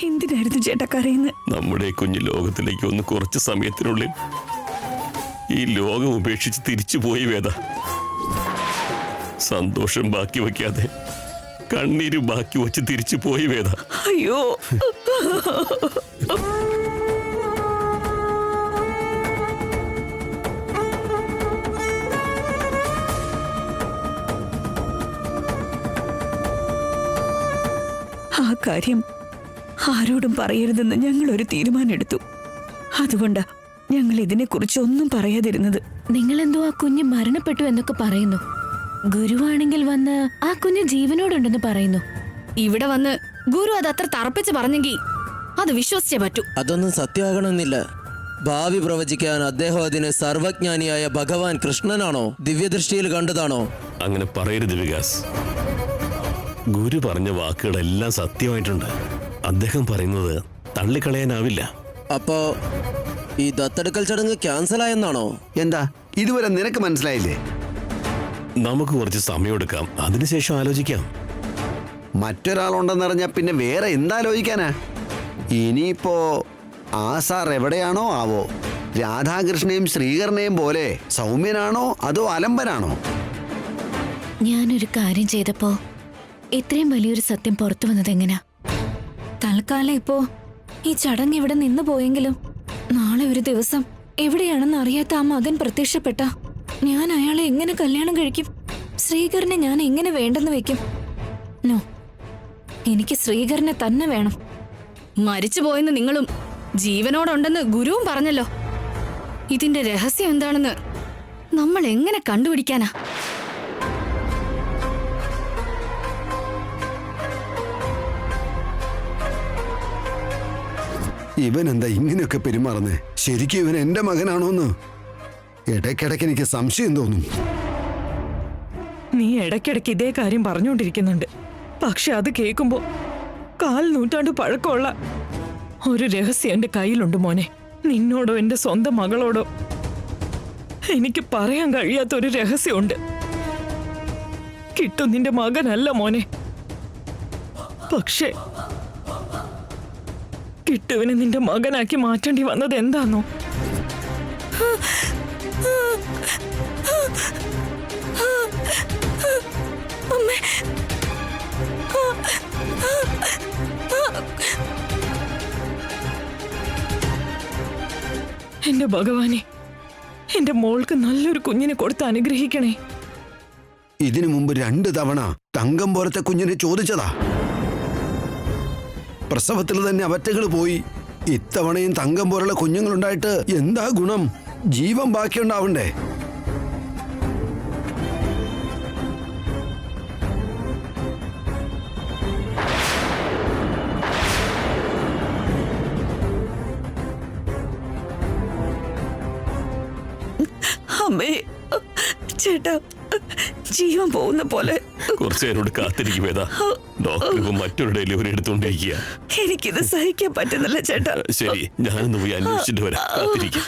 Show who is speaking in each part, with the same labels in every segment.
Speaker 1: എന്തിനായിരുന്നു ചേട്ടാ കരയുന്നത്?
Speaker 2: നമ്മുടെ കുഞ്ഞു ലോകത്തിലേക്ക് ഒന്ന് കുറച്ച് സമയത്തിനുള്ളിൽ ഈ ലോകം ഉപേക്ഷിച്ച് തിരിച്ചു പോയി വേദ. സന്തോഷം ബാക്കി വയ്ക്കാതെ കണ്ണീര് ബാക്കി വച്ച് തിരിച്ചു പോയി വേദ.
Speaker 1: അയ്യോ, ആ കാര്യം ആരോടും പറയരുതെന്ന് ഞങ്ങൾ ഒരു തീരുമാനം എടുത്തു. അതുകൊണ്ടാ ഞങ്ങൾ ഇതിനെക്കുറിച്ച് ഒന്നും പറയാതിരുന്നത്.
Speaker 3: നിങ്ങളെന്തോ ആ കുഞ്ഞ് മരണപ്പെട്ടു എന്നൊക്കെ പറയുന്നു. ഗുരുവാണെങ്കിൽ വന്ന് ആ കുഞ്ഞ് ജീവനോടുണ്ടെന്ന് പറയുന്നു.
Speaker 4: ഇവിടെ വന്ന് ഗുരു അത് അത്ര തറപ്പിച്ച് പറഞ്ഞെങ്കിൽ അത് വിശ്വസിച്ചേ പറ്റൂ.
Speaker 5: അതൊന്നും സത്യമാകണമെന്നില്ല. ഭാവി പ്രവചിക്കാൻ അദ്ദേഹം അതിന് സർവജ്ഞാനിയായ ഭഗവാൻ കൃഷ്ണനാണോ ദിവ്യദൃഷ്ടിയിൽ കണ്ടതാണോ?
Speaker 2: അങ്ങനെ പറയരുത് വികാസ്. ഗുരു പറഞ്ഞ വാക്കുകളെല്ലാം സത്യമായിട്ടുണ്ട്. അദ്ദേഹം പറയുന്നത് തള്ളിക്കളയാനാവില്ല.
Speaker 5: അപ്പോ ഈ ദത്തെടുക്കൽ ചടങ്ങ് ക്യാൻസൽ ആയെന്നാണോ?
Speaker 6: എന്താ ഇതുവരെ നിനക്ക് മനസ്സിലായില്ലേ?
Speaker 2: നമുക്ക് കുറച്ച് സമയമെടുക്കാം, അതിനുശേഷം ആലോചിക്കാം.
Speaker 6: മറ്റൊരാളുണ്ടെന്നറിഞ്ഞാ പിന്നെ വേറെ എന്താലോചിക്കാനാ? ഇനിയിപ്പോ ആ സാർ എവിടെയാണോ ആവോ? രാധാകൃഷ്ണനെയും ശ്രീകരനെയും പോലെ സൗമ്യനാണോ അതോ അലംബനാണോ?
Speaker 3: ഞാനൊരു കാര്യം ചെയ്തപ്പോ ഇത്രയും വലിയൊരു സത്യം പുറത്തു വന്നത് എങ്ങനാ? തൽക്കാലം ഇപ്പോ ഈ ചടങ്ങ് ഇവിടെ നിന്ന് പോയെങ്കിലും നാളെ ഒരു ദിവസം എവിടെയാണെന്ന് അറിയാത്ത ആ മകൻ പ്രത്യക്ഷപ്പെട്ട ഞാൻ അയാളെ എങ്ങനെ കല്യാണം കഴിക്കും? ശ്രീകരനെ ഞാൻ എങ്ങനെ വേണ്ടെന്ന് വെക്കും? നോ, എനിക്ക് ശ്രീകരനെ തന്നെ വേണം.
Speaker 4: മരിച്ചുപോയെന്ന് നിങ്ങളും ജീവനോടുണ്ടെന്ന് ഗുരുവും പറഞ്ഞല്ലോ. ഇതിന്റെ രഹസ്യം എന്താണെന്ന് നമ്മൾ എങ്ങനെ കണ്ടുപിടിക്കാനാ?
Speaker 6: ഇവൻ എന്താ ഇങ്ങനെയൊക്കെ പെരുമാറുന്നേ? ശരിക്കും ഇവൻ എന്റെ മകനാണോന്ന് ഇടയ്ക്കിടയ്ക്ക് എനിക്ക് സംശയം തോന്നും.
Speaker 1: നീ ഇടയ്ക്കിടയ്ക്ക് ഇതേ കാര്യം പറഞ്ഞുകൊണ്ടിരിക്കുന്നുണ്ട്. പക്ഷെ അത് കേൾക്കുമ്പോ 4 നൂറ്റാണ്ട് പഴക്കമുള്ള ഒരു രഹസ്യം എന്റെ കയ്യിലുണ്ട് മോനെ. നിന്നോടോ എന്റെ സ്വന്തം മകളോടോ എനിക്ക് പറയാൻ കഴിയാത്ത ഒരു രഹസ്യമുണ്ട്. കിട്ടു നിന്റെ മകനല്ല മോനെ. പക്ഷേ കിട്ടുവിനെ നിന്റെ മകനാക്കി മാറ്റേണ്ടി വന്നത് എന്താണോ? എന്റെ ഭഗവാനെ, എന്റെ മോൾക്ക് നല്ലൊരു കുഞ്ഞിനെ കൊടുത്ത് അനുഗ്രഹിക്കണേ.
Speaker 6: ഇതിനു മുമ്പ് 2 തവണ തങ്കം പോലത്തെ കുഞ്ഞിനെ ചോദിച്ചതാ. പ്രസവത്തിൽ തന്നെ അവറ്റകൾ പോയി. ഇത്തവണയും തങ്കം പോലുള്ള കുഞ്ഞുങ്ങളുണ്ടായിട്ട് എന്താ ഗുണം? ജീവൻ ബാക്കിയുണ്ടാവണ്ടേ?
Speaker 1: അമ്മേ, ചേട്ടാ, ജീവൻ പോകുന്ന പോലെ.
Speaker 2: കുറച്ചു നേരോട് കാത്തിരിക്കും വേദ. ഡോക്ടർ ഇപ്പൊ മറ്റൊരു ഡെലിവറി എടുത്തുകൊണ്ടിരിക്കുക.
Speaker 1: എനിക്കിത് സഹിക്കാൻ പറ്റുന്നില്ല ചേട്ടാ.
Speaker 2: ശരി, ഞാനൊന്ന് പോയി അന്വേഷിച്ചിട്ട് വരാം. കാത്തിരിക്കും.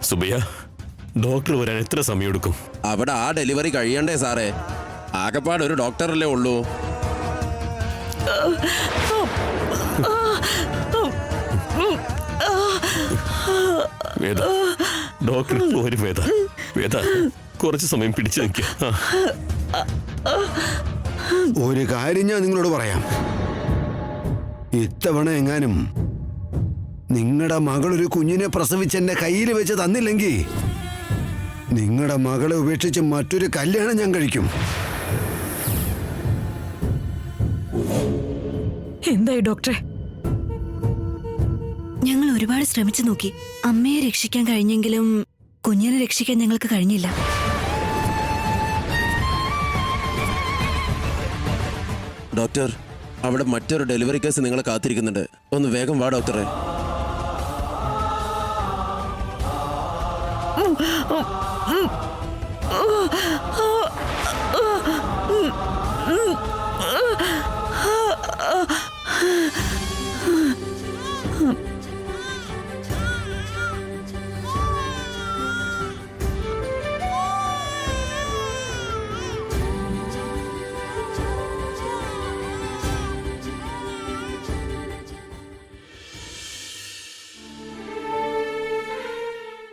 Speaker 2: സുബയ്യ, ഡോക്ടർ വരാൻ എത്ര സമയമെടുക്കും?
Speaker 5: അവിടെ ആ ഡെലിവറി കഴിയണ്ടേ സാറേ? ആകെപ്പാട് ഒരു ഡോക്ടറല്ലേ ഉള്ളൂ.
Speaker 2: വേദ, ഡോക്ടർ ഒരു വേദ. വേദ, കുറച്ച് സമയം പിടിച്ചു നിൽക്കുക.
Speaker 6: ഒരു കാര്യം ഞാൻ നിങ്ങളോട് പറയാം. ഇത്തവണ എങ്ങാനും നിങ്ങളുടെ മകളൊരു കുഞ്ഞിനെ പ്രസവിച്ച് എന്റെ കയ്യിൽ വെച്ച് തന്നില്ലെങ്കിൽ നിങ്ങളുടെ മകളെ ഉപേക്ഷിച്ച് മറ്റൊരു കല്യാണം ഞാൻ കഴിക്കും.
Speaker 1: എന്തായി ഡോക്ടറെ?
Speaker 7: ഞങ്ങൾ ഒരുപാട് ശ്രമിച്ചു നോക്കി. അമ്മയെ രക്ഷിക്കാൻ കഴിഞ്ഞെങ്കിലും കുഞ്ഞിനെ രക്ഷിക്കാൻ ഞങ്ങൾക്ക് കഴിഞ്ഞില്ല.
Speaker 5: ഡോക്ടർ, അവിടെ മറ്റൊരു ഡെലിവറി കേസ് നിങ്ങളെ കാത്തിരിക്കുന്നുണ്ട്. ഒന്ന് വേഗം വാ ഡോക്ടറെ.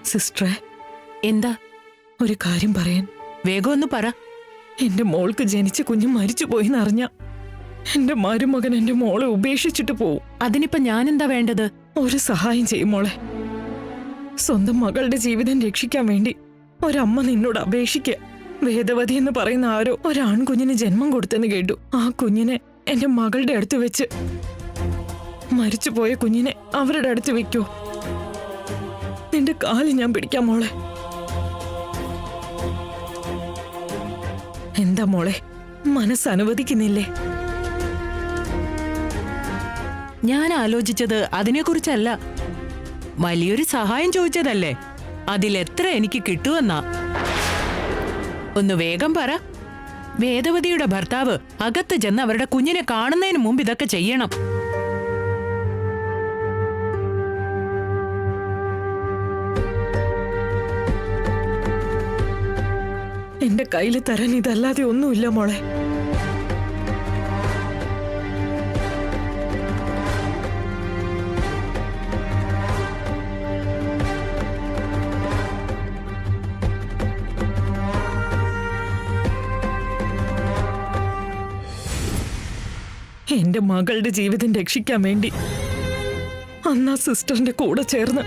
Speaker 1: സിസ്റ്ററെ,
Speaker 8: എന്താ?
Speaker 1: ഒരു കാര്യം പറയാൻ.
Speaker 8: വേഗം ഒന്ന് പറ.
Speaker 1: എന്റെ മോൾക്ക് ജനിച്ച കുഞ്ഞ് മരിച്ചുപോയിന്ന് അറിഞ്ഞ എന്റെ മരുമകൻ എന്റെ മോളെ ഉപേക്ഷിച്ചിട്ട് പോവും.
Speaker 8: അതിനിപ്പോ ഞാനെന്താ വേണ്ടത്?
Speaker 1: ഒരു സഹായം ചെയ്യും മോളെ. സ്വന്തം മകളുടെ ജീവിതം രക്ഷിക്കാൻ വേണ്ടി ഒരമ്മ നിന്നോട് അപേക്ഷിക്കുക. വേദവതി എന്ന് പറയുന്ന ആരോ ഒരാൺകുഞ്ഞിന് ജന്മം കൊടുത്തെന്ന് കേട്ടു. ആ കുഞ്ഞിനെ എന്റെ മകളുടെ അടുത്ത് വെച്ച്, മരിച്ചുപോയ കുഞ്ഞിനെ അവരുടെ അടുത്ത് വെക്കോ? നിന്റെ കാല് ഞാൻ പിടിക്കാം മോളെ. എന്താ മോളെ, മനസ്സനുവദിക്കുന്നില്ലേ?
Speaker 8: ഞാൻ ആലോചിച്ചത് അതിനെക്കുറിച്ചല്ല. വലിയൊരു സഹായം ചോദിച്ചതല്ലേ, അതിലെത്ര എനിക്ക് കിട്ടുമെന്നാ. ഒന്ന് വേഗം പറ. വേദവതിയുടെ ഭർത്താവ് അകത്ത് ചെന്ന് അവരുടെ കുഞ്ഞിനെ കാണുന്നതിന് മുമ്പ് ഇതൊക്കെ ചെയ്യണം.
Speaker 1: എന്റെ കയ്യിൽ തരാൻ ഇതല്ലാതെ ഒന്നുമില്ല മോളെ. എന്റെ മകളുടെ ജീവിതം രക്ഷിക്കാൻ വേണ്ടി അന്ന് ആ സിസ്റ്ററിന്റെ കൂടെ ചേർന്ന്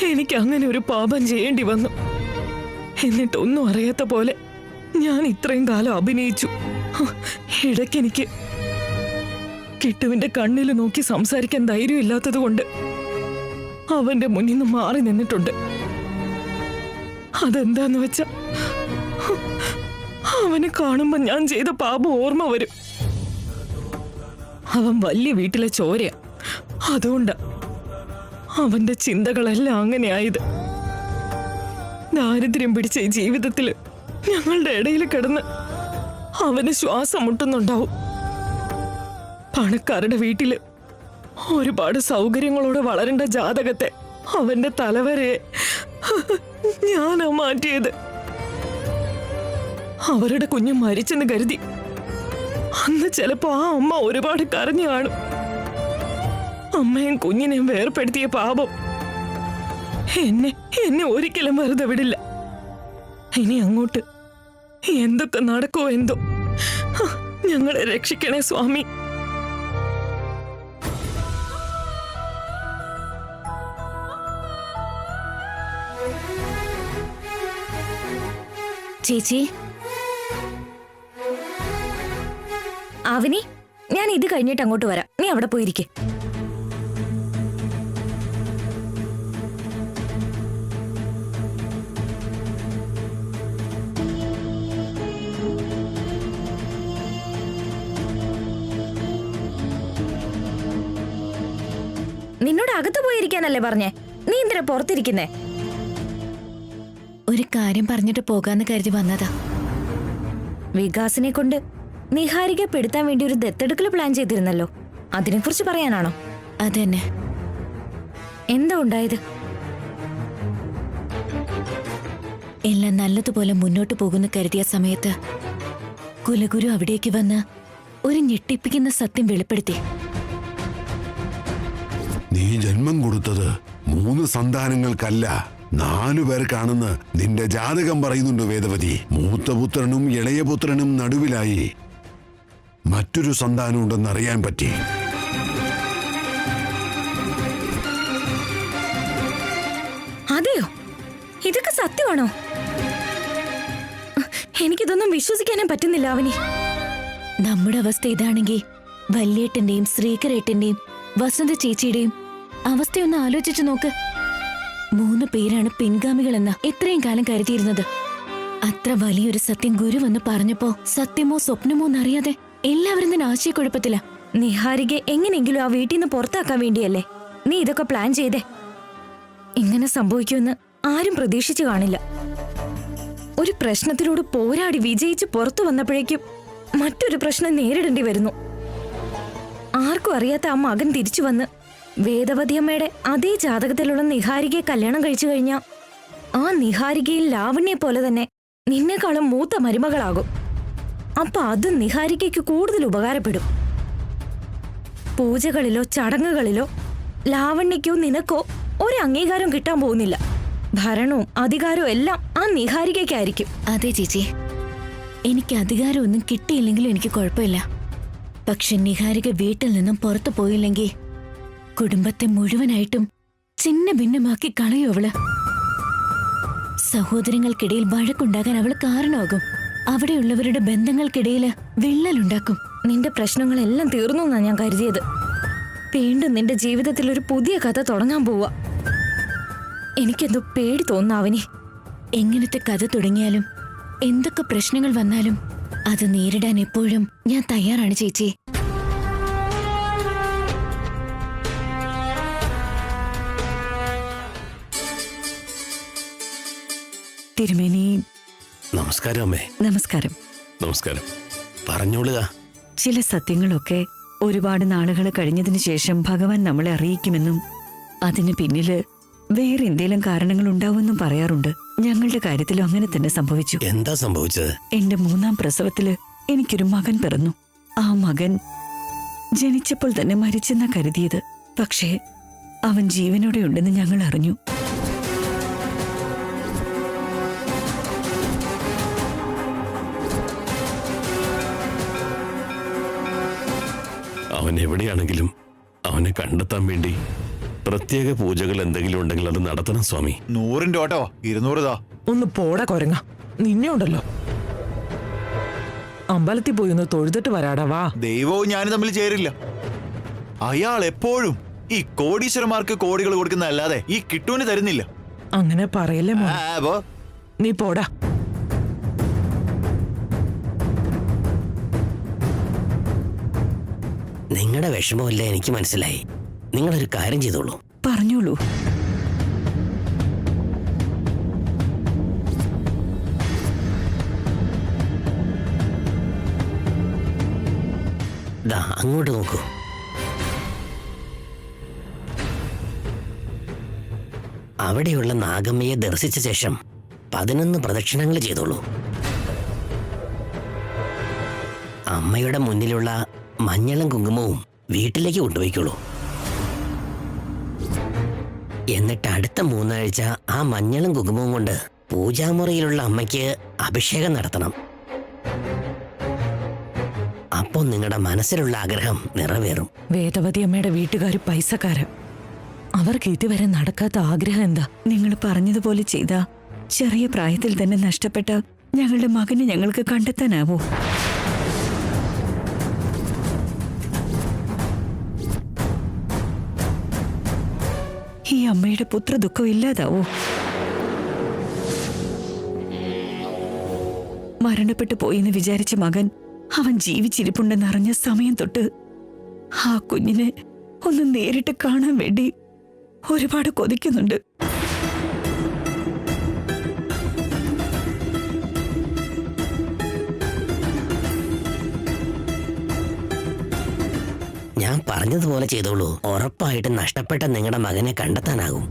Speaker 1: എനിക്ക് അങ്ങനെ ഒരു പാപം ചെയ്യേണ്ടി വന്നു. എന്നിട്ടൊന്നും അറിയാത്ത പോലെ ഞാൻ ഇത്രയും കാലം അഭിനയിച്ചു. ഇടയ്ക്കെനിക്ക് കിട്ടുവിന്റെ കണ്ണിൽ നോക്കി സംസാരിക്കാൻ ധൈര്യമില്ലാത്തത് കൊണ്ട് അവന്റെ മുന്നിൽ നിന്ന് മാറി നിന്നിട്ടുണ്ട്. അതെന്താന്ന് വെച്ചാ, അവനെ കാണുമ്പോ ഞാൻ ചെയ്ത പാപം ഓർമ്മ വരും. അവൻ വലിയ വീട്ടിലെ ചോരയാ. അതുകൊണ്ടാ അവന്റെ ചിന്തകളെല്ലാം അങ്ങനെയായത്. ദാരിദ്ര്യം പിടിച്ച ഈ ജീവിതത്തില് ഞങ്ങളുടെ ഇടയിൽ കിടന്ന് അവന് ശ്വാസം മുട്ടുന്നുണ്ടാവും. പണക്കാരുടെ വീട്ടില് ഒരുപാട് സൗകര്യങ്ങളോടെ വളരേണ്ട ജാതകത്തെ അവന്റെ തലവരെ ഞാനാ മാറ്റിയത്. അവരുടെ കുഞ്ഞ് മരിച്ചെന്ന് കരുതി അന്ന് ചിലപ്പോ ആ അമ്മ ഒരുപാട് കരഞ്ഞു കാണും. അമ്മയും കുഞ്ഞിനെയും വേർപ്പെടുത്തിയ പാപം എന്നെ ഒരിക്കലും വെറുതെ വിടില്ല. ഇനി അങ്ങോട്ട് എന്തൊക്കെ നടക്കോ എന്തോ. ഞങ്ങളെ രക്ഷിക്കണേ സ്വാമി.
Speaker 3: ചേച്ചി,
Speaker 7: അവനി, ഞാൻ ഇത് കഴിഞ്ഞിട്ട് അങ്ങോട്ട് വരാം. നീ അവിടെ പോയിരിക്കെ. നിന്നോട് അകത്ത് പോയിരിക്കാനല്ലേ പറഞ്ഞേ? നീ എന്തിനാ പുറത്തിരിക്കുന്നേ?
Speaker 3: ഒരു കാര്യം പറഞ്ഞിട്ട് പോകാന്ന് കരുതി വന്നതാ.
Speaker 7: വികാസിനെ കൊണ്ട് നിഹാരികയെ പെടുത്താൻ വേണ്ടി ഒരു ദത്തെടുക്കൽ പ്ലാൻ ചെയ്തിരുന്നല്ലോ, അതിനെക്കുറിച്ച് പറയാനാണോ?
Speaker 3: അതന്നെ.
Speaker 7: എന്താ ഉണ്ടായത്?
Speaker 3: എല്ലാം നല്ലതുപോലെ മുന്നോട്ട് പോകുന്ന കരുതിയ സമയത്ത് കുലഗുരു അവിടേക്ക് വന്ന് ഒരു ഞെട്ടിപ്പിക്കുന്ന സത്യം വെളിപ്പെടുത്തി.
Speaker 9: നീ ജന്മം കൊടുത്തത് 3 സന്താനങ്ങൾക്കല്ല, 4 പേർക്കാണെന്ന് നിന്റെ ജാതകം പറയുന്നുണ്ട് വേദവതി. മൂത്തപുത്രനും ഇളയപുത്രനും നടുവിലായി മറ്റൊരു സന്താനം ഉണ്ടെന്ന് അറിയാൻ പറ്റി.
Speaker 7: അതെയോ? ഇതൊക്കെ സത്യമാണോ? എനിക്കിതൊന്നും വിശ്വസിക്കാനേ പറ്റുന്നില്ല അവനി.
Speaker 3: നമ്മുടെ അവസ്ഥ ഇതാണെങ്കിൽ വല്യേട്ടന്റെയും ശ്രീകരേട്ടന്റെയും വസന്ത ചേച്ചിയുടെയും അവസ്ഥയൊന്ന് ആലോചിച്ചു നോക്ക്. 3 പേരാണ് പിൻഗാമികളെന്ന ഇത്രയും കാലം കരുതിയിരുന്നത്. അത്ര വലിയൊരു സത്യം ഗുരുവെന്ന് പറഞ്ഞപ്പോ സത്യമോ സ്വപ്നമോ എന്നറിയാതെ എല്ലാവരും തന്നെ ആശയക്കുഴപ്പത്തില.
Speaker 7: നിഹാരികെ എങ്ങനെയെങ്കിലും ആ വീട്ടിൽ നിന്ന് പുറത്താക്കാൻ വേണ്ടിയല്ലേ നീ ഇതൊക്കെ പ്ലാൻ ചെയ്തേ? ഇങ്ങനെ സംഭവിക്കുമെന്ന് ആരും പ്രതീക്ഷിച്ചു കാണില്ല. ഒരു പ്രശ്നത്തിലൂടെ പോരാടി വിജയിച്ച് പുറത്തു വന്നപ്പോഴേക്കും മറ്റൊരു പ്രശ്നം നേരിടേണ്ടി വരുന്നു. ആർക്കും അറിയാത്ത ആ മകൻ തിരിച്ചു വന്ന് വേദവതിയമ്മയുടെ അതേ ജാതകത്തിലുള്ള നിഹാരികയെ കല്യാണം കഴിച്ചു കഴിഞ്ഞാ ആ നിഹാരികയിൽ ലാവണ്യെ പോലെ തന്നെ നിന്നെക്കാളും മൂത്ത മരുമകളാകും. അപ്പൊ അത് നിഹാരികയ്ക്ക് കൂടുതൽ ഉപകാരപ്പെടും. പൂജകളിലോ ചടങ്ങുകളിലോ ലാവണ്യക്കോ നിനക്കോ ഒരു അംഗീകാരം കിട്ടാൻ പോകുന്നില്ല. ഭരണവും അധികാരവും എല്ലാം ആ നിഹാരികയ്ക്കായിരിക്കും.
Speaker 3: അതെ ചേച്ചി, എനിക്ക് അധികാരമൊന്നും കിട്ടിയില്ലെങ്കിലും എനിക്ക് കുഴപ്പമില്ല. പക്ഷെ നിഹാരിക വീട്ടിൽ നിന്നും പുറത്തു പോയില്ലെങ്കിൽ കുടുംബത്തെ മുഴുവനായിട്ടും ചിന്ന ഭിന്നമാക്കി കളയും അവള്. സഹോദരങ്ങൾക്കിടയിൽ വഴക്കുണ്ടാകാൻ അവള് കാരണമാകും. അവിടെയുള്ളവരുടെ ബന്ധങ്ങൾക്കിടയിൽ വിള്ളലുണ്ടാക്കും.
Speaker 7: നിന്റെ പ്രശ്നങ്ങളെല്ലാം തീർന്നു എന്നാ ഞാൻ കരുതിയത്. വീണ്ടും നിന്റെ ജീവിതത്തിൽ ഒരു പുതിയ കഥ തുടങ്ങാൻ പോവാ. എനിക്കെന്തോ പേടി തോന്നുന്നു അവനെ.
Speaker 3: എങ്ങനത്തെ കഥ തുടങ്ങിയാലും എന്തൊക്കെ പ്രശ്നങ്ങൾ വന്നാലും അത് നേരിടാൻ എപ്പോഴും ഞാൻ തയ്യാറാണ് ചേച്ചി.
Speaker 1: തിരുമേനി.
Speaker 2: നമസ്കാരം അമ്മേ.
Speaker 1: നമസ്കാരം.
Speaker 2: നമസ്കാരം. പറഞ്ഞോളുക.
Speaker 1: ചില സത്യങ്ങളൊക്കെ ഒരുപാട് നാളുകൾ കഴിഞ്ഞതിന് ശേഷം ഭഗവാൻ നമ്മളെ അറിയിക്കുമെന്നും അതിന് പിന്നില് വേറെ എന്തെങ്കിലും കാരണങ്ങൾ ഉണ്ടാവുമെന്നും പറയാറുണ്ട്. ഞങ്ങളുടെ കാര്യത്തിലും അങ്ങനെ തന്നെ സംഭവിച്ചു.
Speaker 2: എന്താ സംഭവിച്ചത്?
Speaker 1: എന്റെ 3ാം പ്രസവത്തില് എനിക്കൊരു മകൻ പിറന്നു. ആ മകൻ ജനിച്ചപ്പോൾ തന്നെ മരിച്ചെന്നാ കരുതിയത്. പക്ഷേ അവൻ ജീവനോടെ ഉണ്ടെന്ന് ഞങ്ങൾ അറിഞ്ഞു.
Speaker 2: അവൻ എവിടെയാണെങ്കിലും അവനെ കണ്ടെത്താൻ വേണ്ടി പ്രത്യേക പൂജകൾ എന്തെങ്കിലും ഉണ്ടെങ്കിൽ അത് നടത്തണം സ്വാമി.
Speaker 10: 100 ഓട്ടോ 200 താ.
Speaker 1: ഒന്ന് പോടാ കൊരങ്ങ, നിന്നെ ഉണ്ടല്ലോ. അമ്പലത്തിൽ പോയി ഒന്ന് തൊഴുതിട്ട് വരാടാ. വാ.
Speaker 10: ദൈവവും ഞാനും തമ്മിൽ ചേരില്ല. അയാൾ എപ്പോഴും ഈ കോടീശ്വരന്മാർക്ക് കോടികൾ കൊടുക്കുന്നതല്ലാതെ ഈ കിട്ടുവിന് തരുന്നില്ല.
Speaker 1: അങ്ങനെ പറയല്ലേ മോനെ. നീ പോടാ.
Speaker 11: നിങ്ങളുടെ വിഷമമല്ല എനിക്ക് മനസ്സിലായി. നിങ്ങളൊരു കാര്യം ചെയ്തോളൂ.
Speaker 1: പറഞ്ഞോളൂ.
Speaker 11: ദാ അങ്ങോട്ട് നോക്കൂ. അവിടെയുള്ള നാഗമ്മയെ ദർശിച്ച ശേഷം 11 പ്രദക്ഷിണങ്ങൾ ചെയ്തോളൂ. അമ്മയുടെ മുന്നിലുള്ള മഞ്ഞളും കുങ്കുമവും വീട്ടിലേക്ക് കൊണ്ടുപോയിക്കോളൂ. എന്നിട്ട് അടുത്ത 3 ആഴ്ച ആ മഞ്ഞളും കുങ്കുമവും കൊണ്ട് പൂജാമുറിയിലുള്ള അമ്മയ്ക്ക് അഭിഷേകം നടത്തണം. അപ്പോൾ നിങ്ങളുടെ മനസ്സിലുള്ള ആഗ്രഹം നിറവേറും.
Speaker 1: വേദവതി അമ്മയുടെ വീട്ടുകാർ പൈസക്കാര്. അവർക്ക് ഇതുവരെ നടക്കാത്ത ആഗ്രഹം എന്താ? നിങ്ങൾ പറഞ്ഞതുപോലെ ചെയ്ത ചെറിയ പ്രായത്തിൽ തന്നെ നഷ്ടപ്പെട്ട ഞങ്ങളുടെ മകനെ ഞങ്ങൾക്ക് കണ്ടെത്താനാവോ? ഈ അമ്മയുടെ പുത്രദുഃഖം ഇല്ലാതാവോ? മരണപ്പെട്ടു പോയെന്ന് വിചാരിച്ച മകൻ അവൻ ജീവിച്ചിരിപ്പുണ്ടെന്നറിഞ്ഞ സമയം തൊട്ട് ആ കുഞ്ഞിനെ ഒന്ന് നേരിട്ട് കാണാൻ വേണ്ടി ഒരുപാട് കൊതിക്കുന്നുണ്ട്.
Speaker 11: ഞാൻ പറഞ്ഞതുപോലെ ചെയ്തോളൂ. ഉറപ്പായിട്ടും നഷ്ടപ്പെട്ട നിങ്ങളുടെ മകനെ കണ്ടെത്താനാകും.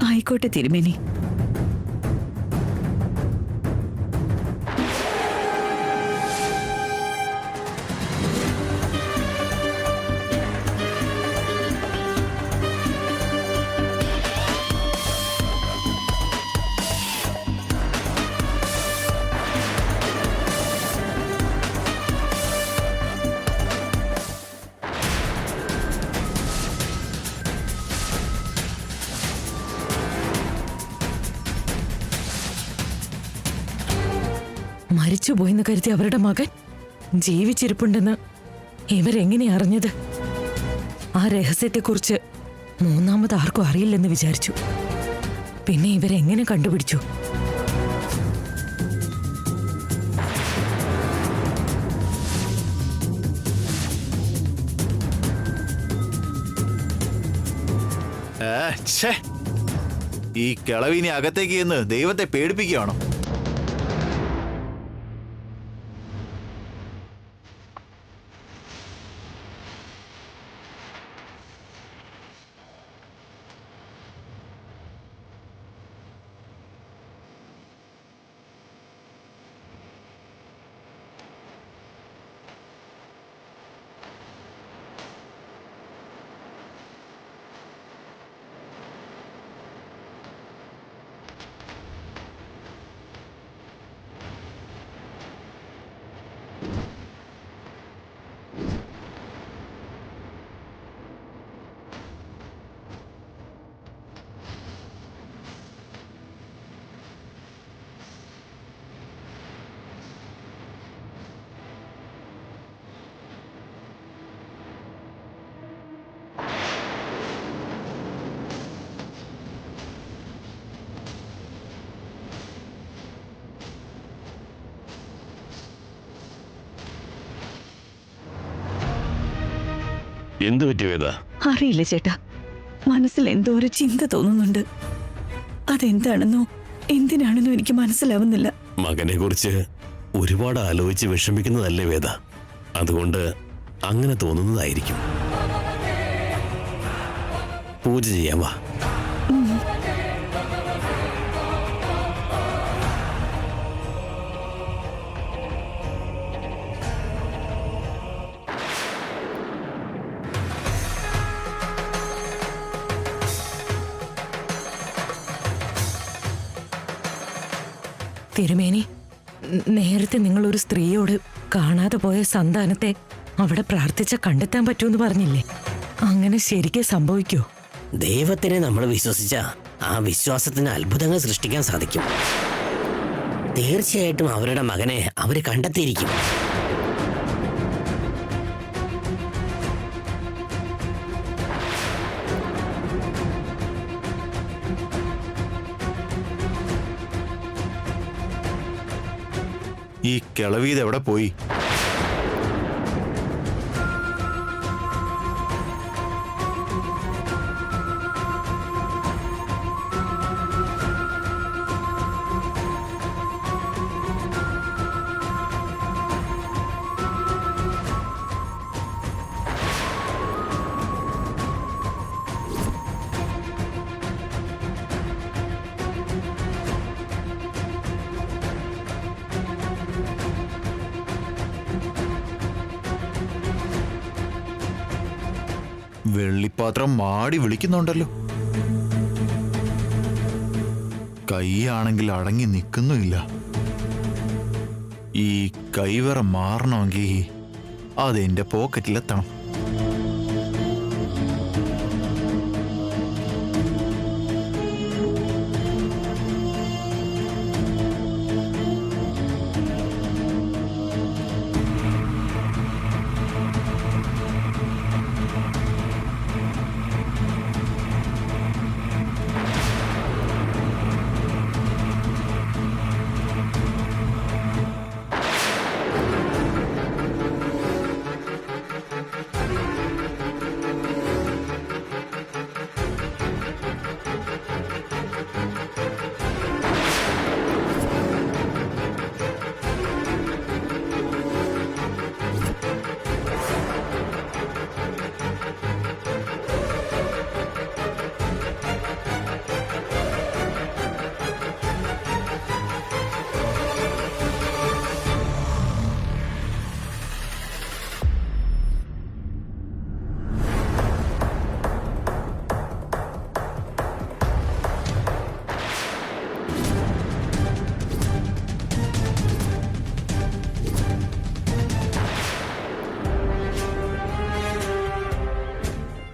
Speaker 1: ആയിക്കോട്ടെ തിരുമേനി. മരിച്ചുപോയെന്ന് കരുതി അവരുടെ മകൻ ജീവിച്ചിരിപ്പുണ്ടെന്ന് ഇവരെങ്ങനെ അറിഞ്ഞത്? ആ രഹസ്യത്തെക്കുറിച്ച് 3ാമത് ആർക്കും അറിയില്ലെന്ന് വിചാരിച്ചു. പിന്നെ ഇവരെങ്ങനെ കണ്ടുപിടിച്ചു?
Speaker 10: ഈ കിളവിനെ അകത്തേക്ക് എന്ന് ദൈവത്തെ പേടിപ്പിക്കുകയാണോ?
Speaker 2: എന്തു പറ്റി വേദ?
Speaker 12: അറിയില്ല ചേട്ടാ, മനസ്സിൽ എന്തോ ഒരു ചിന്ത തോന്നുന്നുണ്ട്. അതെന്താണെന്നോ എന്തിനാണെന്നോ എനിക്ക് മനസ്സിലാവുന്നില്ല.
Speaker 2: മകനെ കുറിച്ച് ഒരുപാട് ആലോചിച്ച് വിഷമിക്കുന്നതല്ലേ വേദ? അതുകൊണ്ട് അങ്ങനെ തോന്നുന്നതായിരിക്കും. പൂജ ചെയ്യാം, വാ.
Speaker 1: തിരുമേനി, നേരത്തെ നിങ്ങൾ ഒരു സ്ത്രീയോട് കാണാതെ പോയ സന്താനത്തെ അവിടെ പ്രാർത്ഥിച്ച കണ്ടെത്താൻ പറ്റൂന്ന് പറഞ്ഞില്ലേ? അങ്ങനെ ശരിക്കും സംഭവിക്കോ?
Speaker 11: ദൈവത്തിനെ നമ്മൾ വിശ്വസിച്ച ആ വിശ്വാസത്തിന് അത്ഭുതങ്ങൾ സൃഷ്ടിക്കാൻ സാധിക്കും. തീർച്ചയായിട്ടും അവരുടെ മകനെ അവര് കണ്ടെത്തിയിരിക്കും.
Speaker 10: ഈ കിളവീത് എവിടെ പോയി? വെള്ളിപ്പാത്രം മാടി വിളിക്കുന്നുണ്ടല്ലോ. കൈയാണെങ്കിൽ അടങ്ങി നിൽക്കുന്നുമില്ല. ഈ കൈവറ മാറണമെങ്കിൽ അതെന്റെ പോക്കറ്റിലെത്തണം.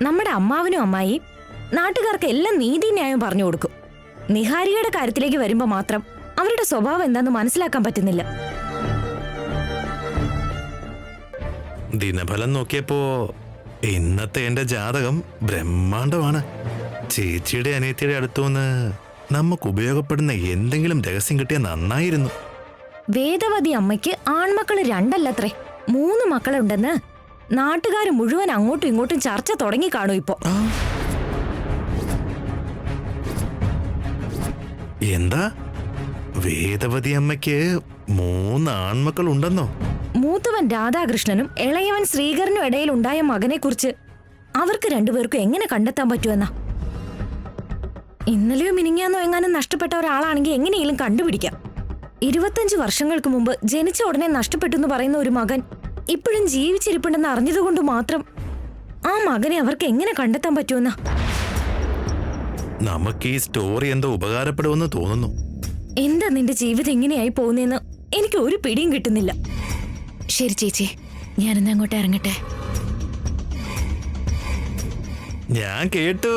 Speaker 7: നമ്മുടെ അമ്മാവനും അമ്മായി നാട്ടുകാർക്ക് എല്ലാം നീതിന്യായം പറഞ്ഞു കൊടുക്കും. നിഹാരികയുടെ കാര്യത്തിലേക്ക് വരുമ്പോ മാത്രം അവരുടെ സ്വഭാവം എന്താന്ന് മനസ്സിലാക്കാൻ പറ്റുന്നില്ല.
Speaker 13: ദിനഫലം നോക്കിയപ്പോ ഇന്നത്തെ എന്റെ ജാതകം ബ്രഹ്മാണ്ഡമാണ്. ചേച്ചിയുടെ അനിയത്തിയുടെ അടുത്തുനിന്ന് നമുക്ക് ഉപയോഗപ്പെടുന്ന എന്തെങ്കിലും രഹസ്യം കിട്ടിയാൽ നന്നായിരുന്നു.
Speaker 7: വേദവതി അമ്മയ്ക്ക് ആൺമക്കള് 2 അല്ലത്രേ, 3 മക്കളുണ്ടെന്ന് നാട്ടുകാർ മുഴുവൻ അങ്ങോട്ടും ഇങ്ങോട്ടും ചർച്ച തുടങ്ങി കാണും ഇപ്പോ.
Speaker 13: എന്താ, വേദവതി അമ്മയ്ക്ക് 3 ആൺമക്കൾ ഉണ്ടെന്നോ?
Speaker 7: മൂത്തവൻ രാധാകൃഷ്ണനും ഇളയവൻ ശ്രീകരനും ഇടയിൽ ഉണ്ടായ മകനെ കുറിച്ച് അവർക്ക് 2 പേർക്കും എങ്ങനെ കണ്ടെത്താൻ പറ്റുമെന്നാ? ഇന്നലെയോ മിനിങ്ങാന്നോ എങ്ങാനും നഷ്ടപ്പെട്ട ഒരാളാണെങ്കിൽ എങ്ങനെയെങ്കിലും കണ്ടുപിടിക്കാം. 25 വർഷങ്ങൾക്ക് മുമ്പ് ജനിച്ച ഉടനെ നഷ്ടപ്പെട്ടു എന്ന് പറയുന്ന ഒരു മകൻ ഇപ്പോഴും ജീവിച്ചിരിപ്പുണ്ടെന്ന് അറിഞ്ഞതുകൊണ്ട് മാത്രം ആ മകനെ അവർക്ക് എങ്ങനെ കണ്ടെത്താൻ പറ്റുമെന്നാ?
Speaker 13: നമുക്ക് ഈ സ്റ്റോറി എന്തോ ഉപകാരപ്പെടുമെന്ന് തോന്നുന്നു.
Speaker 7: എന്താ നിന്റെ ജീവിതം എങ്ങനെയായി പോകുന്നതെന്ന് എനിക്ക് ഒരു പിടിയും കിട്ടുന്നില്ല.
Speaker 3: ശരി ചേച്ചി, ഞാനിന്ന് അങ്ങോട്ട് ഇറങ്ങട്ടെ.
Speaker 13: ഞാൻ കേട്ടു.